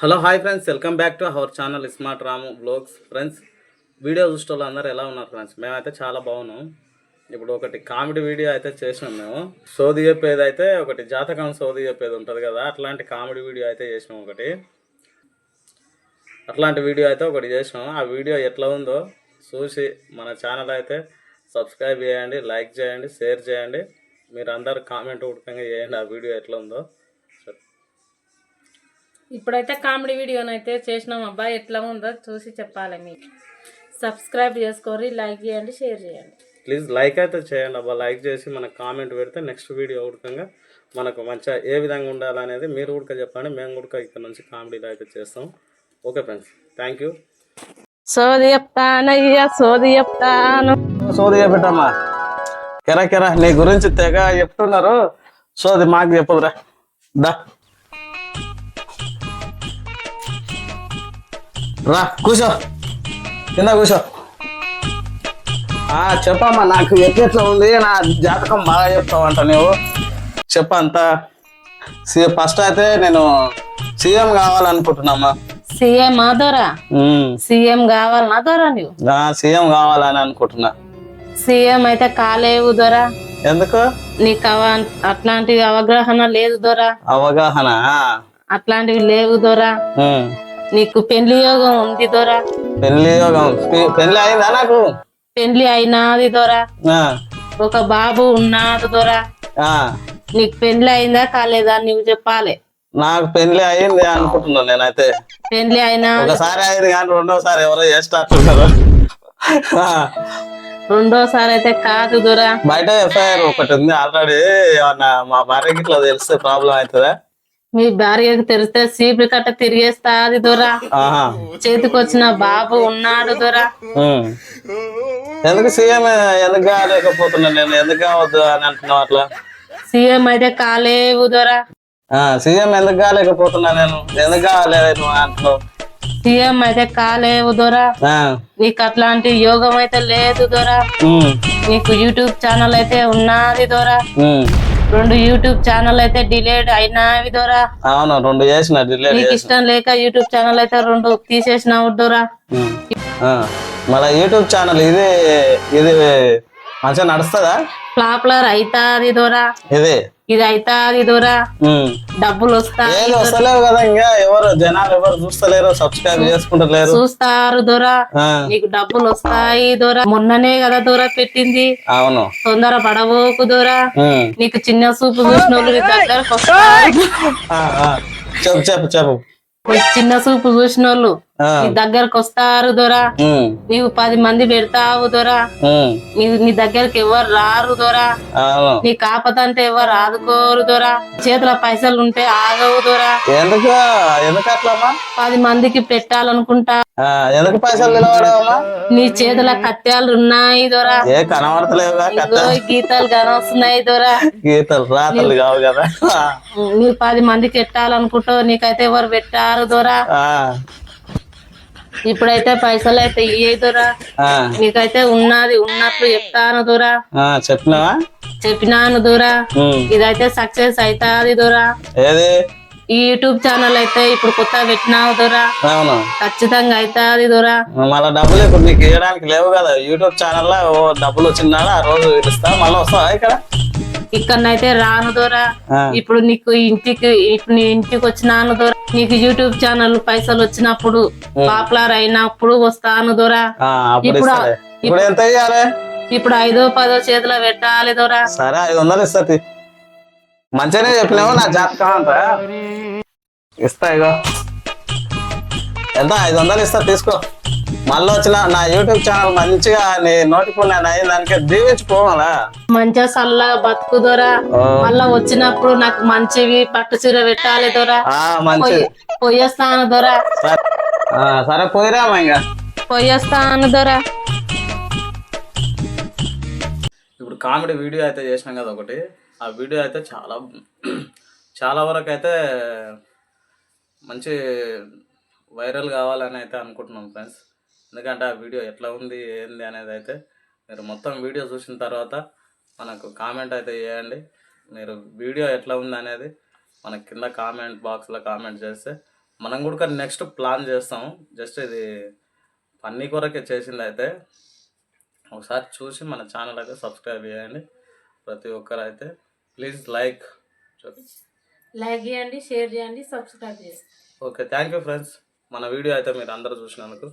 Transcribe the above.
Hello hi friends, welcome back to our channel smart Ramu blogs. Friends, video చూసేవాళ్ళు అందరూ ఎలా ఉన్నారు ఫ్రెండ్స్? మేమైతే చాలా బాగున్నాం. ఇప్పుడు ఒకటి కామెడీ వీడియో అయితే చేసినాం మేము. సోది చెప్పేది అయితే ఒకటి జాతకం సోది చెప్పేది ఉంటుంది కదా, అట్లాంటి కామెడీ వీడియో అయితే చేసినాం ఒకటి. అట్లాంటి వీడియో అయితే ఒకటి చేసినాం. ఆ వీడియో ఎట్లా ఉందో చూసి మన ఛానల్ అయితే సబ్స్క్రైబ్ చేయండి, లైక్ చేయండి, షేర్ చేయండి. మీరు అందరు కామెంట్ ఉడకంగా చేయండి ఆ వీడియో ఎట్లా ఉందో. ఇప్పుడైతే కామెడీ వీడియోనైతే చేసినాం అబ్బా, ఎట్లా ఉందో చూసి చెప్పాలి. మీకు సబ్స్క్రైబ్ చేసుకోండి, లైక్ చేయండి, షేర్ చేయండి. ప్లీజ్ లైక్ అయితే చేయండి అబ్బా. లైక్ చేసి మనకు కామెంట్ పెడితే నెక్స్ట్ వీడియో ఉడకంగా మనకు మంచిగా ఏ విధంగా ఉండాలనేది మీరు ఉడక చెప్పండి. మేము కూడా ఇక్కడ నుంచి కామెడీలో అయితే చేస్తాం. Okay friends, thank you. సోది చెప్తానయ్యా, సోది చెప్తాను. సోది చెప్పటమ్మా, కెరా నీ గురించి తెగ చెప్తున్నారు. సోది మాకు చెప్పదురా, దా రా కూర్చో, కింద కూర్చో. చెప్పమ్మా, నాకు ఎట్లా ఉంది నా జాతకం బాగా చెప్తావంట నువ్వు. చెప్పంతా. ఫస్ట్ అయితే నేను సీఎం కావాలనుకుంటున్నామ్మా. సీఎం దొరా? సీఎం కావాలన్నా దొరా? నువ్వు సీఎం కావాలని అనుకుంటున్నా. సీఎం అయితే కాలేవు దొరా. ఎందుకు? నీకు అట్లాంటి అవగాహన లేదు దొరా. అవగాహన అట్లాంటివి లేవు దొరా. నీకు పెళ్లి యోగం ఉంది దొరా. పెళ్లి యోగం? పెళ్లి అయిందా నాకు? పెళ్లి అయినాది దొరా. ఒక బాబు ఉన్నాడు దొరా. నీకు పెళ్లి అయిందా కాలేదా నువ్వు చెప్పాలి. నాకు పెళ్లి అయింది అనుకుంటున్నా నేనైతే. పెళ్లి అయినా ఒకసారి అయింది కానీ రెండోసారి ఎవరో చేస్తారు. రెండోసారి అయితే కాదు దొరా. బయట ఎఫ్ఐఆర్ ఒకటి ఉంది ఆల్రెడీ. మా భార్యకి ఇట్లా తెలిస్తే ప్రాబ్లం అవుతుందా? మీ భార్యకు తెలిస్తే సీపీ కట్ట తిరిగేస్తాది దొరా. చేతికి వచ్చిన బాబు ఉన్నాడు దొరా. ఎందుకు సీఎం ఎందుకు కాలేకపోతున్నా నేను? ఎందుకు కావద్దు అని అంటున్నావు అట్లా? సీఎం అయితే కాలేవు దొరా. సీఎం ఎందుకు కాలేకపోతున్నా నేను? ఎందుకు కాలేదు అంటున్నావు? సీఎం అయితే కాలేవు దొరా. నీకు అట్లాంటి యోగం అయితే లేదు దొరా. నీకు యూట్యూబ్ ఛానల్ అయితే ఉన్నది దొరా. 2 యూట్యూబ్ ఛానల్ అయితే డిలీట్ అయినావి దొరా. అవును, 2 చేసిన డిలీట్. నీకు ఇష్టం లేక యూట్యూబ్ ఛానల్ అయితే 2 తీసేసినావు దొరా. మళ్ళీ యూట్యూబ్ ఛానల్ ఇది మంచిగా నడుస్తుందా? పాపులర్ అవుతాది దొరా. ఇది అవుతాది దొరా. డబ్బులు వస్తాయి. వస్తలేవు కదా, ఇంకా జనాలు ఎవరు చూస్తలేరు, సబ్స్క్రైబ్ చేసుకుంటలేరు. చూస్తారు దొరా. నీకు డబ్బులు వస్తాయి దొరా. మొన్ననే కదా దొరా పెట్టింది. అవును, తొందర పడబోకు దొరా. నీకు చిన్న చూపు చూసిన వాళ్ళు దగ్గరకు వస్తారు. చెప్పు. చిన్న చూపు చూసిన వాళ్ళు నీ దగ్గరకు వస్తారు దొరా. నీవు 10 మంది పెడతావు దొరా. నీ దగ్గరకు ఎవరు రారు దొరా. నీ కాపతంటే ఎవరు ఆదుకోరు దొరా. చేతిలో పైసలు ఉంటే ఆగవు దొరా. ఎందుకు 10 మందికి పెట్టాలనుకుంటా. ఎందుకు పైసలు నిలబడవమ్మా? నీ చేతుల కత్యాలు ఉన్నాయి దొరా. కనబడతలేవు, గీతాలు కనొస్తున్నాయి దొరా. గీతలు రాతలు కావు కదా. నీ 10 మందికి పెట్టాలనుకుంటావు, నీకైతే ఎవరు పెట్టారు దొరా. ఇప్పుడైతే పైసలు అయితే ఇయ్యే దొరా. నీకైతే ఉన్నట్లు చెప్తాను దొరా. చెప్పినాను దొరా. ఇదైతే సక్సెస్ అవుతాది దొరా. ఈ యూట్యూబ్ ఛానల్ అయితే ఇప్పుడు కొత్త పెట్టినావు దొరా. ఖచ్చితంగా అవుతాది దొరా. మళ్ళీ డబ్బులు ఇప్పుడు నీకు ఇవ్వడానికి లేవు కదా. యూట్యూబ్ ఛానల్ లో డబ్బులు వచ్చినాడు ఆ రోజు పిలుస్తా, మళ్ళీ వస్తావా ఇక్కడ? ఇక్కడనైతే రాను దొరా. ఇప్పుడు నీకు నీ ఇంటికి వచ్చినాను దొరా. నీకు యూట్యూబ్ ఛానల్ పైసలు వచ్చినప్పుడు, పాపులర్ అయినప్పుడు వస్తాను దొరా. ఇప్పుడు ఎంత ఇయ్యాలి? ఇప్పుడు 5 10 చేతిలో పెట్టాలి దొరా. సరే, 500 ఇస్తుంది. మంచిగానే చెప్పినావు. నా జాతకం అంతా ఇస్తా. ఇగో ఎంత? 500 ఇస్తా, తీసుకో. మళ్ళీ వచ్చిన నా యూట్యూబ్ ఛానల్ మంచిగా నీ నోటిఫికేషన్ అయ్యి దానికి దీవించుకోవాలా. మంచిగా చల్లగా బతుకు దొరా. మళ్ళా వచ్చినప్పుడు నాకు మంచివి పట్టు చీర పెట్టాలి దొరా. పోయేస్తాను దొరా. సరే పోయిరామా, ఇంకా పోయేస్తాను దొరా. ఇప్పుడు కామెడీ వీడియో అయితే చేసినాం కదా ఒకటి. ఆ వీడియో అయితే చాలా వరకు అయితే మంచి వైరల్ కావాలని అయితే అనుకుంటున్నాం ఫ్రెండ్స్. ఎందుకంటే ఆ వీడియో ఎట్లా ఉంది ఏంది అనేది అయితే మీరు మొత్తం వీడియో చూసిన తర్వాత మనకు కామెంట్ అయితే చేయండి. మీరు వీడియో ఎట్లా ఉంది అనేది మనకి కింద కామెంట్ బాక్స్లో కామెంట్ చేస్తే మనం కూడా నెక్స్ట్ ప్లాన్ చేస్తాం. జస్ట్ ఇది ఫన్నీ కొరకే చేసింది అయితే. ఒకసారి చూసి మన ఛానల్ అయితే సబ్స్క్రైబ్ చేయండి ప్రతి ఒక్కరు అయితే. ప్లీజ్ లైక్ చేయండి, షేర్ చేయండి, సబ్స్క్రైబ్ చేయండి. Okay, thank you friends. మన వీడియో అయితే మీరు అందరూ చూసినందుకు.